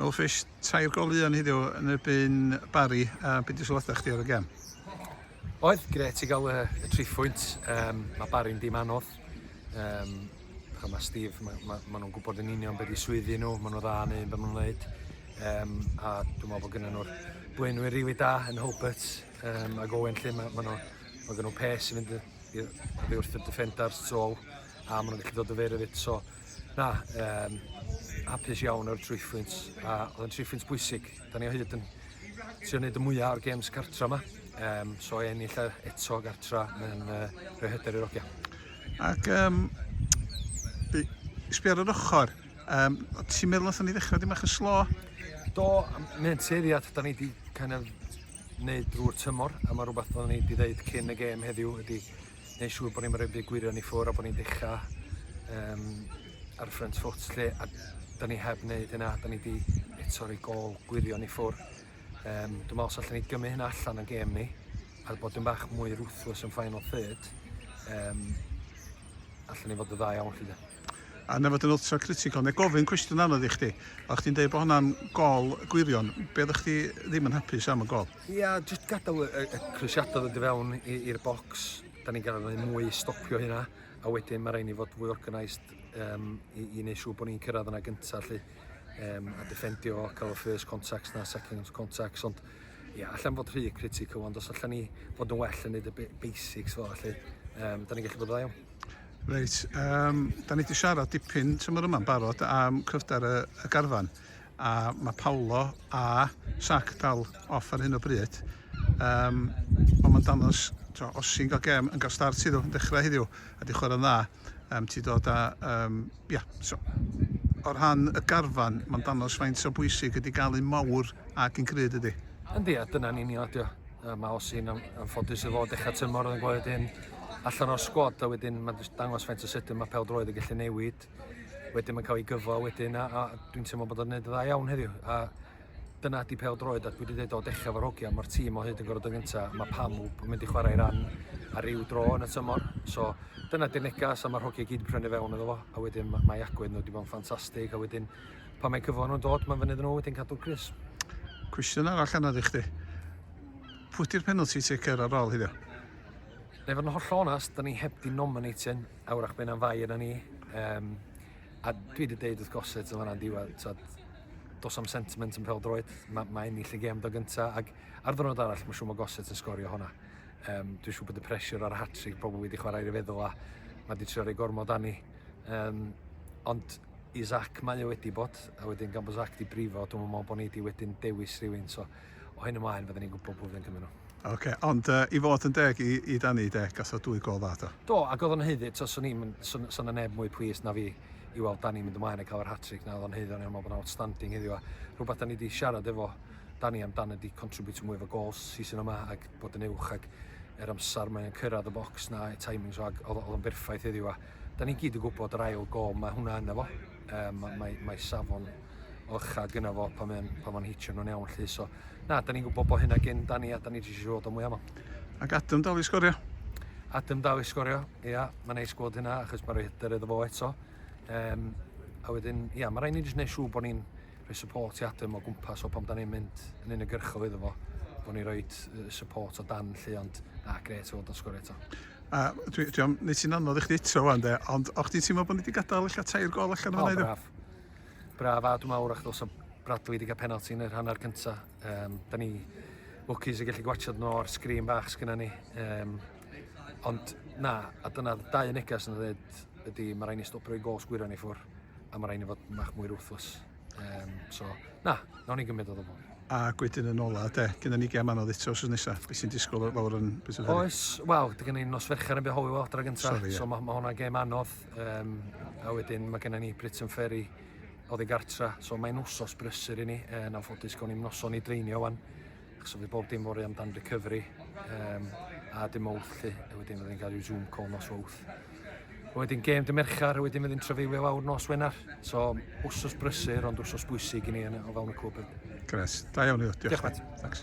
Wel ffis, tair gol un heddiw yn erbyn Bari, a beth i sylwadau chdi ar y gem? Oedd, gret i gael y 3 phwynt. Mae Bari'n dim anodd. Mae Steve, ma nhw'n gwybod yn union beth i swyddi nhw, ma nhw'n dda yn un beth maen nhw'n gwneud. A dwi'n meddwl bod gyda nhw'r blaenwyr rili da yn Hobart ac Owen lle mae gyda nhw pes i fynd i wrth y defenders tol a maen nhw'n gallu dod o fer efo. So, na, hapus iawn o'r 3 phwynt a oedd yn 3 phwynt bwysig. Da ni o hyd yn trio wneud y mwyaf o'r games cartra yma. So ennill eto gartra yn rhoi hyder i'r ogia. Ac sbio ar yr ochr, ti'n meddwl nath ni ddechrau dim eich yn slo? Do, mae'n tueddiad, da ni wedi kind of wneud drwy'r tymor a mae rhywbeth da ni wedi dweud cyn y gêm heddiw ydy wneud siŵr bod ni'n rhoi gwirion i ffwr a bod ni'n dechrau ar front foot lle a da ni heb wneud hynna, da ni wedi eto rhoi gol gwirion i ffwr. Dwi'n meddwl sallwn ni gymryd hynna allan yn gêm ni a bod yn bach mwy ruthless yn final third allan ni fod y dda iawn lle. A na fod yn ultra critical, neu gofyn cwestiwn anodd i chdi. O chdi'n dweud bod hwnna'n gol gwirion, be ydych chi ddim yn hapus am y gol? Ia, jyst gadael y crisiadau ddod i fewn i'r bocs. Da ni'n gadael mwy stopio hynna, a wedyn mae rhaid ni fod fwy organised i wneud siŵr bod ni'n cyrraedd yna gyntaf lle, a defendio, cael y first contacts na second contacts. Ond ia, allan fod rhy critical, ond os allan ni fod yn well yn neud y basics fel lle, da ni'n gallu bod dda iawn. Reit, da ni wedi siarad dipyn tymor yma'n barod am cryfder y garfan a mae Paolo a Sac dal off ar hyn o bryd. Ond mae'n danos, os ti'n cael gem yn cael start iddo yn dechrau heddiw a di chwarae'n dda, ti dod a, so, o'r rhan y garfan, mae'n danos faint o bwysig ydi gael un mawr ac yn cryd ydi. Yndi, a dyna ni'n ei adio. Mae Ossi'n ffodus i fod dechrau tymor yn gweld hyn allan o'r sgwad a wedyn mae'n dangos faint o sydyn mae pêl-droed yn gallu newid. Wedyn mae'n cael ei gyfo wedyn a dwi'n teimlo bod o'n neud y dda iawn heddiw. A dyna di pêl-droed a dwi wedi dweud o dechrau fo'r hogia, mae'r tîm o hyd yn gorfod yn gyntaf. Mae Pamwb yn mynd i chwarae ran ar ryw dro yn y tymor. So dyna di'r negas a mae'r hogia gyd prynu fewn iddo fo. A wedyn mae agwedd nhw wedi bod yn ffantastig a wedyn pan mae cyfo nhw'n dod mae'n fyny nhw wedyn cadw'r crys. Cwestiwn arall yna di chdi. Pwy di'r penalty taker ar ôl heddiw? Neu fod yn holl onast, da ni heb di nominatio'n awrach be'n am fai yna ni. A dwi wedi deud wrth gosod yn fanna'n diwedd, dos am sentiment yn pêl-droed, mae ennill y gêm do gyntaf, ac ar ddwrnod arall mae'n siŵr mae gosod yn sgorio hwnna. Dwi'n siŵr bod y pressure ar y hat-trick probably wedi chwarae i'r feddwl a mae wedi trio rhoi gormod ani. Ond i Zac mae o wedi bod, a wedyn gan bod Zac di brifo, dwi'n meddwl bod ni wedi wedyn dewis rhywun, so o hyn ymlaen fydden ni'n gwybod bod fy'n cymryd nhw. Oce, ond i fod yn deg i Dani de, gath o 2 gol dda do? Do, ac oedd o'n heiddi, son yna neb mwy pwys na fi i weld Dani mynd ymlaen a cael yr hat-trick na oedd o'n heiddi, o'n meddwl bod yn outstanding heddiw a rhywbeth da ni wedi siarad efo Dani amdano wedi contribute mwy efo gols season yma ac bod yn uwch ac amser mae'n cyrraedd y bocs na timings o ac oedd o'n berffaith heddiw a da ni gyd yn gwybod yr ail gol mae hwnna yna fo. Mae safon o ycha gyna fo pan mae'n hitio nhw'n iawn lly. So, na, da ni'n gwybod bod hynna gen Dani a da ni eisiau siŵr o mwy am o. Ac Adam dal i sgorio? Adam dal i sgorio, ia, mae'n neis gweld hynna achos mae'n rhoi hyder iddo fo eto. A wedyn, ia, mae rhaid ni jyst wneud siŵr bod ni'n rhoi support i Adam o gwmpas o pan da ni'n mynd yn unigrychol iddo fo. Bod ni'n rhoi support o dan lly, ond na, gret o fod yn sgorio eto. A dwi'n neud ti'n anodd i chdi eto wan de, ond o'ch ti'n teimlo bod ni wedi gadael eich 3 gol allan o'n neud? Braf, a dwi'n mawr achos o Bradley wedi cael penalty yn yr hanner cyntaf. Da ni lwcus i gallu gwachod nhw o'r sgrin bach sgynna ni. Ond na, a dyna 2 negas yn dweud ydy mae rhaid ni stopio i gols gwirion i ffwr a mae rhaid ni fod bach mwy ruthless. So, na, nawn ni gymryd o ddobl. A gwydyn yn ola, de, gyda ni gem anodd eto os nesaf, beth sy'n disgwyl lawr yn beth sy'n Oes, wel, gyda ni nos fercher yn behowi o adra gyntaf, so mae hwnna gem anodd. A wedyn mae gennym ni Britain Ferry oedd i gartra, so mae'n wsos brysur i ni, yn anffodus gawn ni'n noson i dreinio wan, achos oedd bob dim fori amdan recovery, a dim wrth lle, a wedyn fydden ni'n cael i'w Zoom call nos wrth. Wedyn gêm dy Merchar, wedyn fydden trafeilio lawr nos Wener, so wsos brysur ond wsos bwysig i ni o fewn y cwb. Gres, da iawn i o, diolch. Diolch. Thanks.